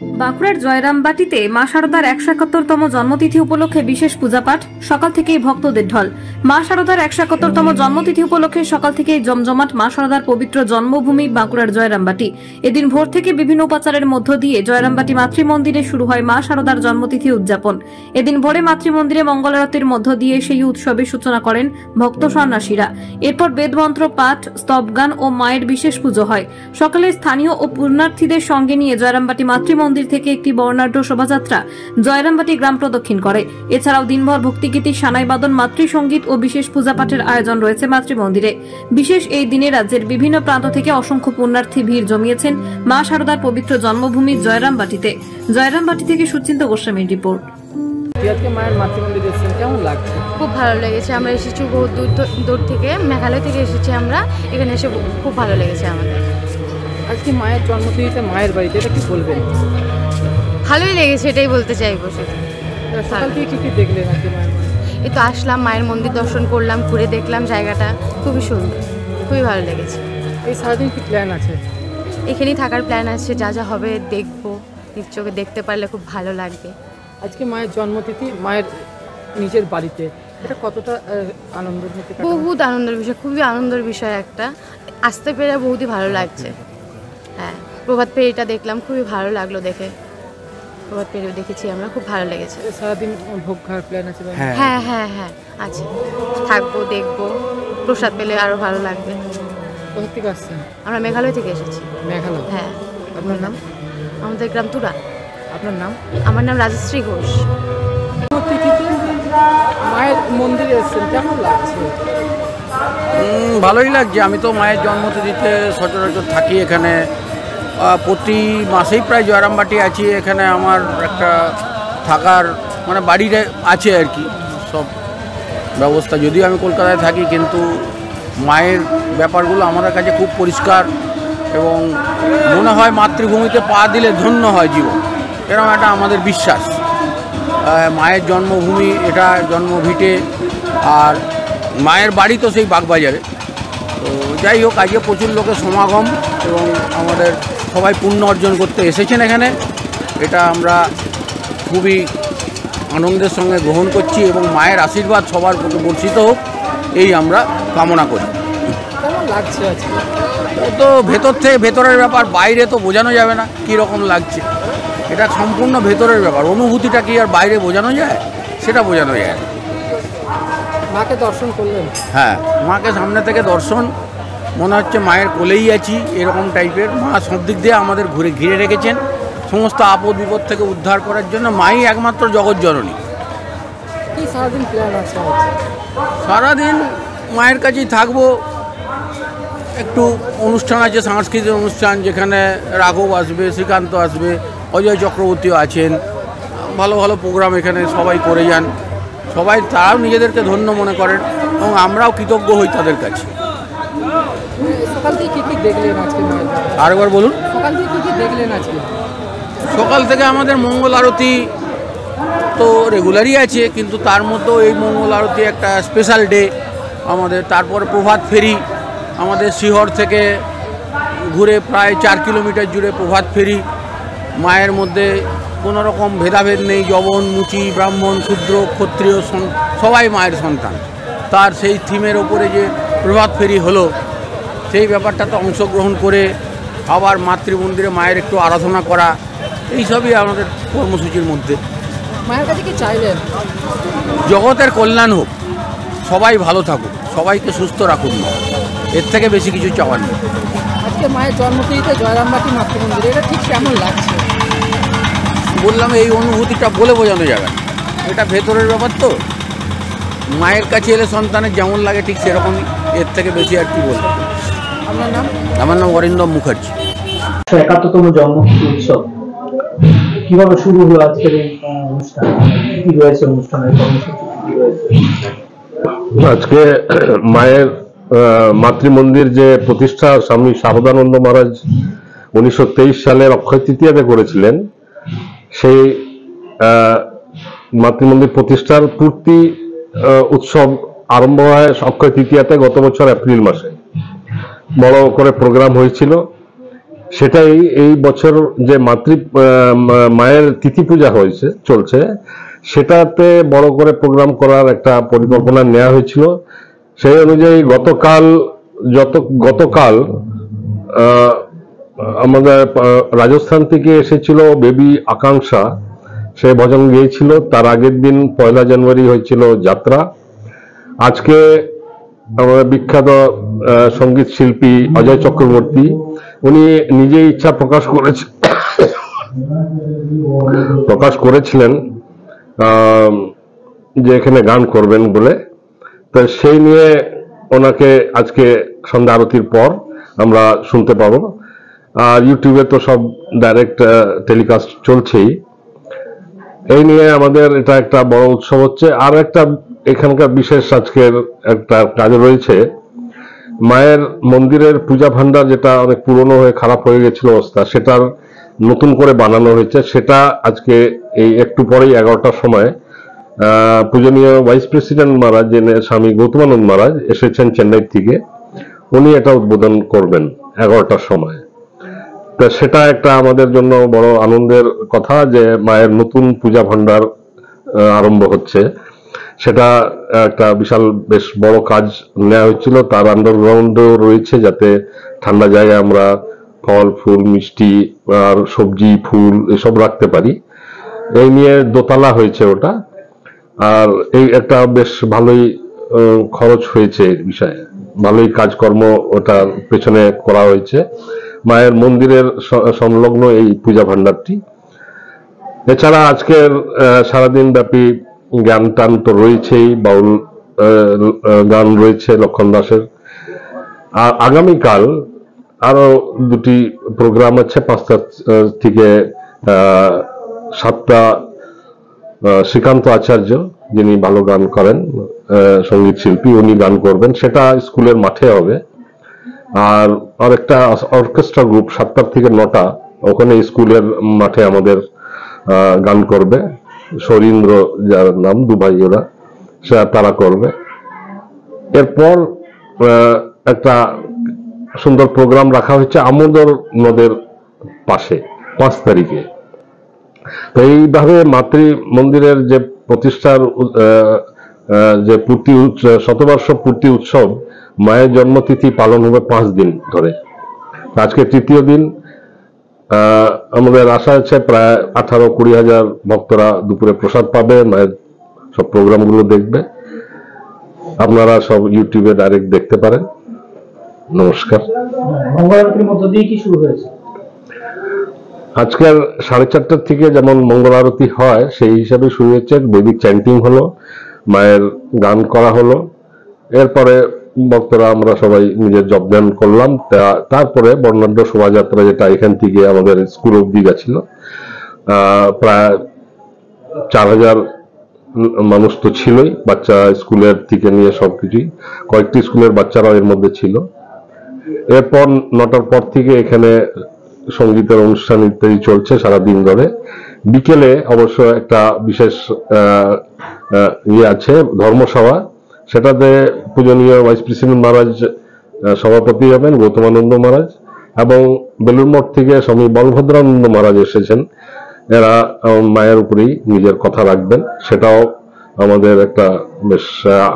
বাঁকুড়ার জয়রামবাটিতে মা শারদার 171তম জন্মতিথি উপলক্ষে বিশেষ পূজাপাঠ, সকাল থেকেই ভক্তদের ঢল। মা শারদার 171তম জন্মতিথি উপলক্ষে সকাল থেকেই জমজমাট মা শারদার পবিত্র জন্মভূমি বাঁকুড়ার জয়রামবাটি। এদিন ভোর থেকে বিভিন্ন উপাচারের মধ্য দিয়ে জয়রামবাটি মাতৃমন্দিরে শুরু হয় মা শারদার জন্মতিথি উদযাপন। এদিন ভোরে মাতৃমন্দিরে মঙ্গল আরতির মধ্য দিয়ে সেই উৎসবের সূচনা করেন ভক্ত সন্ন্যাসীরা। এরপর বেদমন্ত্র পাঠ, স্তবগান ও মায়ের বিশেষ পুজো হয়। সকালে স্থানীয় ও পুণ্যার্থীদের সঙ্গে নিয়ে জয়রামবাটি মাতৃমন্দির থেকে একটি বর্ণাঢ্য শোভাযাত্রা জয়রামবাটি গ্রাম প্রদক্ষিণ করে। এছাড়াও দিনভর ভক্তিগীতি, সানাই বাদন, মাতৃসঙ্গীত ও বিশেষ পূজাপাঠের আয়োজন রয়েছে মাতৃমন্দিরে। বিশেষ এই দিনে রাজ্যের বিভিন্ন প্রান্ত থেকে অসংখ্য পুণ্যার্থী ভিড় জমিয়েছেন মা শারদার পবিত্র জন্মভূমি জয়রামবাটিতে। জয়রামবাটি থেকে সুচিন্ত গোস্বামীর রিপোর্ট। মায়ের মাতৃমন্দিরে এসেছেন, কেমন লাগছে? খুব ভালো লেগেছে। আমরা এসেছি বহু দূর থেকে, মেঘালয় থেকে এসেছি আমরা। এখানে এসে খুব ভালো লেগেছে আমাদের। আজকে মায়ের জন্মতিথিতে মায়ের বাড়িতে, এটা কি বলবেন? ভালোই লেগেছে, এটাই বলতে চাইবো। সকাল থেকে কি কি দেখলেন আজকে মায়ের? এই তো আসলাম, মায়ের মন্দির দর্শন করলাম, ঘুরে দেখলাম জায়গাটা, খুবই সুন্দর, খুবই ভালো লেগেছে। এই সারাদিন কি প্ল্যান আছে? এখানেই থাকার প্ল্যান আছে, যা যা হবে দেখবো, নিজ চোখে দেখতে পারলে খুব ভালো লাগবে। আজকে মায়ের জন্মতিথি মায়ের নিজের বাড়িতে, এটা কতটা আনন্দের মধ্যে? বহুত আনন্দের বিষয়, খুবই আনন্দের বিষয় একটা। আসতে পেরে বহুতই ভালো লাগছে। হ্যাঁ, প্রভাত ফেরিটা দেখলাম, খুবই ভালো লাগলো দেখে। প্রভাত ফেরি দেখেছি আমরা, খুব ভালো লেগেছে। সারাদিন ভোগ খাওয়ার প্ল্যান আছে? হ্যাঁ হ্যাঁ হ্যাঁ আছে, থাকবো, দেখবো, প্রসাদ পেলে আরো ভালো লাগবে। কোথা থেকে আসছেন? আমরা মেঘালয় থেকে এসেছি। মেঘালয়? হ্যাঁ। আপনার নাম? আমাদের গ্রাম তুরা। আপনার নাম? আমার নাম রাজশ্রী ঘোষ। মায়ের মন্দিরে এসেছেন, কেমন লাগছে? ভালোই লাগছে। আমি তো মায়ের জন্মতিথিতে সচরাচর থাকি এখানে, প্রতি মাসেই প্রায় জয়রামবাটি আছি। এখানে আমার একটা থাকার মানে বাড়িতে আছে আর কি সব ব্যবস্থা। যদিও আমি কলকাতায় থাকি, কিন্তু মায়ের ব্যাপারগুলো আমাদের কাছে খুব পরিষ্কার এবং মনে হয় মাতৃভূমিতে পা দিলে ধন্য হয় জীবন, এরকম একটা আমাদের বিশ্বাস। মায়ের জন্মভূমি এটা, জন্মভিটে, আর মায়ের বাড়ি তো সেই বাগবাজারে। তো যাই হোক, আজকে প্রচুর লোকের সমাগম এবং আমাদের সবাই পুণ্য অর্জন করতে এসেছেন এখানে। এটা আমরা খুবই আনন্দের সঙ্গে গ্রহণ করছি এবং মায়ের আশীর্বাদ সবার প্রতি বর্ষিত হোক, এই আমরা কামনা করি। কেমন লাগছে আজকে? তো ভেতর থেকে ভেতরের ব্যাপার, বাইরে তো বোঝানো যাবে না কীরকম লাগছে। এটা সম্পূর্ণ ভেতরের ব্যাপার, অনুভূতিটা কি আর বাইরে বোঝানো যায়? সেটা বোঝানো যায় না। মাকে দর্শন করলেন? হ্যাঁ, মাকে সামনে থেকে দর্শন, মনে হচ্ছে মায়ের কোলেই আছি, এরকম টাইপের। মা সব দিক দিয়ে আমাদের ঘিরে রেখেছেন, সমস্ত আপদ বিপদ থেকে উদ্ধার করার জন্য মাই একমাত্র জগৎ জননী। কি সারাদিন প্ল্যান আছে? সারাদিন মায়ের কাছেই থাকবো। একটু অনুষ্ঠান আছে, সাংস্কৃতিক অনুষ্ঠান, যেখানে রাঘব আসবে, শ্রীকান্ত আসবে, অজয় চক্রবর্তীও আছেন। ভালো ভালো প্রোগ্রাম এখানে সবাই করে যান। সবাই তারাও নিজেদেরকে ধন্য মনে করেন এবং আমরাও কৃতজ্ঞ হই তাদের কাছে। সকাল থেকে কী কী দেখলেন আজকে? আরেকবার বলুন। সকাল থেকে কী কী দেখলেন আজকে? সকাল থেকে আমাদের মঙ্গল আরতি তো রেগুলারই আছে, কিন্তু তার মধ্যেও এই মঙ্গল আরতি একটা স্পেশাল ডে আমাদের। তারপর প্রভাত ফেরি, আমাদের শিহর থেকে ঘুরে প্রায় 4 কিলোমিটার জুড়ে প্রভাত ফেরি। মায়ের মধ্যে কোনো রকম ভেদাভেদ নেই, যবন, মুচি, ব্রাহ্মণ, শূদ্র, ক্ষত্রিয়, সবাই মায়ের সন্তান। তার সেই থিমের ওপরে যে প্রভাত ফেরি হলো, সেই ব্যাপারটাতে অংশগ্রহণ করে আবার মাতৃমন্দিরে মায়ের একটু আরাধনা করা, এইসবই আমাদের কর্মসূচির মধ্যে। মায়ের কাছে কি চাইলেন? জগতের কল্যাণ হোক, সবাই ভালো থাকুক, সবাইকে সুস্থ রাখুন, এর থেকে বেশি কিছু চাওয়ার নেই। আজকে মায়ের জন্মতিথিতে জয়রামবাটি মাতৃমন্দিরে, এটা ঠিক কেমন লাগছে? বললাম, এই অনুভূতিটা বলে বোঝানো যাবে না, এটা ভেতরের ব্যাপার। তো মায়ের কাছে এলে সন্তানের যেমন লাগে ঠিক সেরকমই, এর থেকে বেশি আর কি বলবো। আপনার নাম? আমার নাম অরিন্দম মুখার্জি। 71তম জন্মতিথি উৎসব কিভাবে শুরু হলো আজকের এই অনুষ্ঠান? কি রয়েছে অনুষ্ঠানের কর্মসূচি? কি রয়েছে আজকে? মায়ের মাতৃমন্দির যে প্রতিষ্ঠা স্বামী শারদানন্দ মহারাজ 1923 সালে অক্ষয় তৃতীয়াতে করেছিলেন, সেই মাতৃমন্দির প্রতিষ্ঠার পূর্তি উৎসব আরম্ভ হয় অক্ষয় তৃতীয়াতে, গত বছর এপ্রিল মাসে বড় করে প্রোগ্রাম হয়েছিল। সেটাই এই বছর যে মায়ের তিথি পূজা চলছে, সেটাতে বড় করে প্রোগ্রাম করার একটা পরিকল্পনা নেওয়া হয়েছিল। সেই অনুযায়ী গতকাল আমাদের রাজস্থান থেকে এসেছিল বেবি আকাঙ্ক্ষা, সে ভজন গিয়েছিল। তার আগের দিন 1 জানুয়ারি হয়েছিল যাত্রা। আজকে আমাদের বিখ্যাত সঙ্গীত শিল্পী অজয় চক্রবর্তী, উনি নিজেই ইচ্ছা প্রকাশ করেছিলেন যে এখানে গান করবেন বলে। তো সেই নিয়ে ওনাকে আজকে সন্ধ্যা আরতির পর আমরা শুনতে পাবো। আর ইউটিউবে তো সব ডাইরেক্ট টেলিকাস্ট চলছেই। এই নিয়ে আমাদের এটা একটা বড় উৎসব হচ্ছে। আর একটা এখানকার বিশেষ আজকের একটা কাজ রয়েছে, মায়ের মন্দিরের পূজা ভান্ডার যেটা অনেক পুরনো হয়ে খারাপ হয়ে গেছিল অবস্থা, সেটার নতুন করে বানানো হয়েছে। সেটা আজকে এই একটু পরেই 11টার সময় পূজনীয় ভাইস প্রেসিডেন্ট মহারাজ স্বামী গৌতমানন্দ মহারাজ এসেছেন চেন্নাই থেকে, উনি এটা উদ্বোধন করবেন 11টার সময়। তো সেটা একটা আমাদের জন্য বড় আনন্দের কথা যে মায়ের নতুন পূজা ভান্ডার আরম্ভ হচ্ছে। সেটা একটা বিশাল বেশ বড় কাজ নেওয়া হয়েছিল। তার আন্ডারগ্রাউন্ডও রয়েছে, যাতে ঠান্ডা জায়গায় আমরা ফল ফুল মিষ্টি আর সবজি ফুল এসব রাখতে পারি। এই নিয়ে দোতলা হয়েছে ওটা। আর এই একটা বেশ ভালোই খরচ হয়েছে, বিষয়ে ভালোই কাজকর্ম ওটার পেছনে করা হয়েছে, মায়ের মন্দিরের সংলগ্ন এই পূজা ভান্ডারটি। এছাড়া আজকের সারাদিন ব্যাপী গান টান তো রয়েছেই, বাউল গান রয়েছে লক্ষণ দাসের। আর আগামীকাল আরো 2টি প্রোগ্রাম আছে। 5টা থেকে 7টা শ্রীকান্ত আচার্য, যিনি ভালো গান করেন, সঙ্গীত শিল্পী, উনি গান করবেন। সেটা স্কুলের মাঠে হবে। আর আরেকটা অর্কেস্ট্রা গ্রুপ 7টা থেকে 9টা ওখানে স্কুলের মাঠে আমাদের গান করবে। সৌরীন্দ্র যার নাম, দুভাই ওরা, তারা করবে। এরপর একটা সুন্দর প্রোগ্রাম রাখা হয়েছে আমোদর নদের পাশে 5 তারিখে। তো এইভাবে মাতৃ মন্দিরের যে প্রতিষ্ঠার যে শতবর্ষ পূর্তি উৎসব, মায়ের জন্মতিথি পালন হবে 5 দিন ধরে। আজকে 3য় দিন। আমাদের আশা আছে প্রায় 18-20 হাজার ভক্তরা দুপুরে প্রসাদ পাবে, মায়ের সব প্রোগ্রামগুলো দেখবে। আপনারা সব ইউটিউবে ডাইরেক্ট দেখতে পারেন। নমস্কার। মঙ্গলারতির মধ্য দিয়ে কি শুরু হয়েছে? আজকের 4:30 থেকে যেমন মঙ্গল আরতি হয় সেই হিসাবে শুরু হয়েছে। বৈদিক চ্যান্টিং হলো, মায়ের গান করা হলো। এরপরে ভক্তরা আমরা সবাই নিজের জপধ্যান করলাম। তারপরে বর্ণাঢ্য শোভাযাত্রা, যেটা এখান থেকে আমাদের স্কুল অব্দি গেছিল। প্রায় 4000 মানুষ তো ছিলই, বাচ্চা স্কুলের থেকে নিয়ে সবকিছুই, কয়েকটি স্কুলের বাচ্চারাও এর মধ্যে ছিল। এরপর 9টার পর থেকে এখানে সঙ্গীতের অনুষ্ঠান ইত্যাদি চলছে সারাদিন ধরে। বিকেলে অবশ্য একটা বিশেষ আছে, ধর্মসভা। সেটাতে পূজনীয় ভাইস প্রেসিডেন্ট মহারাজ সভাপতি হবেন, গৌতমানন্দ মহারাজ, এবং বেলুর মঠ থেকে স্বামী বলভদ্রানন্দ মহারাজ এসেছেন। এরা মায়ের উপরেই নিজের কথা রাখবেন। সেটাও আমাদের একটা বেশ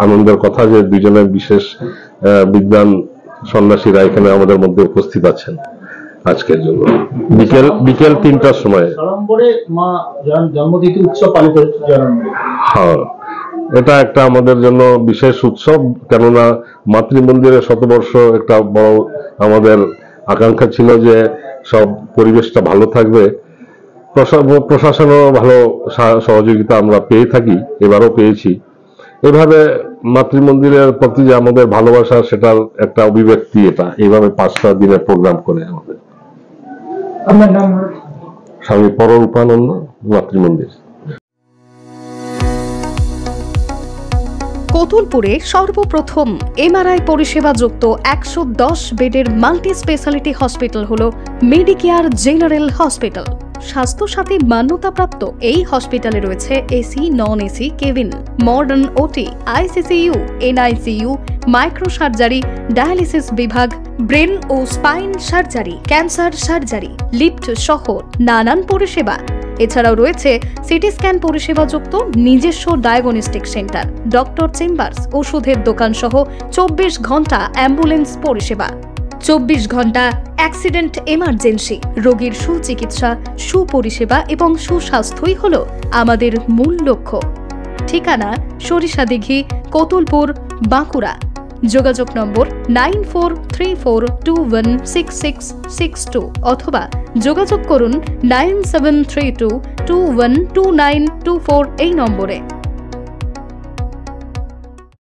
আনন্দের কথা যে দুজনের বিশেষ বিদ্বান সন্ন্যাসীরা এখানে আমাদের মধ্যে উপস্থিত আছেন আজকের জন্য। বিকেল 3টার সময় মা জন্মতিথি উৎসব পালিত হচ্ছে। হ্যাঁ, এটা একটা আমাদের জন্য বিশেষ উৎসব, কেননা মাতৃমন্দিরের শতবর্ষ একটা বড় আমাদের আকাঙ্ক্ষা ছিল যে সব পরিবেশটা ভালো থাকবে। প্রশাসনও ভালো সহযোগিতা আমরা পেয়ে থাকি, এবারও পেয়েছি। এভাবে মাতৃমন্দিরের প্রতি যে আমাদের ভালোবাসা, সেটার একটা অভিব্যক্তি এটা, এইভাবে 5টা দিনের প্রোগ্রাম করে আমাদের। আপনার নাম? স্বামী পররূপানন্দ, মাতৃমন্দির। কতুলপুরে সর্বপ্রথম এমআরআই পরিষেবা যুক্ত 110 বেডের মাল্টি স্পেশালিটি হসপিটাল হল মেডিকেয়ার জেনারেল হসপিটাল। স্বাস্থ্যসাথী মান্যতাপ্রাপ্ত এই হসপিটালে রয়েছে AC, non AC cabin, modern OT, ICCU, NICU, micro surgery, dialysis বিভাগ, ব্রেন ও spine surgery, cancer surgery, lift সহ নানান পরিষেবা। এছাড়াও রয়েছে সিটি স্ক্যান পরিষেবা যুক্ত নিজস্ব ডায়াগনস্টিক সেন্টার, ডক্টর চেম্বার্স, ওষুধের দোকান সহ 24 ঘন্টা অ্যাম্বুলেন্স পরিষেবা। 24 ঘন্টা অ্যাক্সিডেন্ট এমার্জেন্সি, রোগীর সুচিকিৎসা, সুপরিষেবা এবং সুস্বাস্থ্যই হল আমাদের মূল লক্ষ্য। ঠিকানা সরিষাদিঘি, কতুলপুর, বাঁকুড়া। যোগাযোগ নম্বর 9434216662 অথবা যোগাযোগ করুন 9732212924 এই নম্বরে।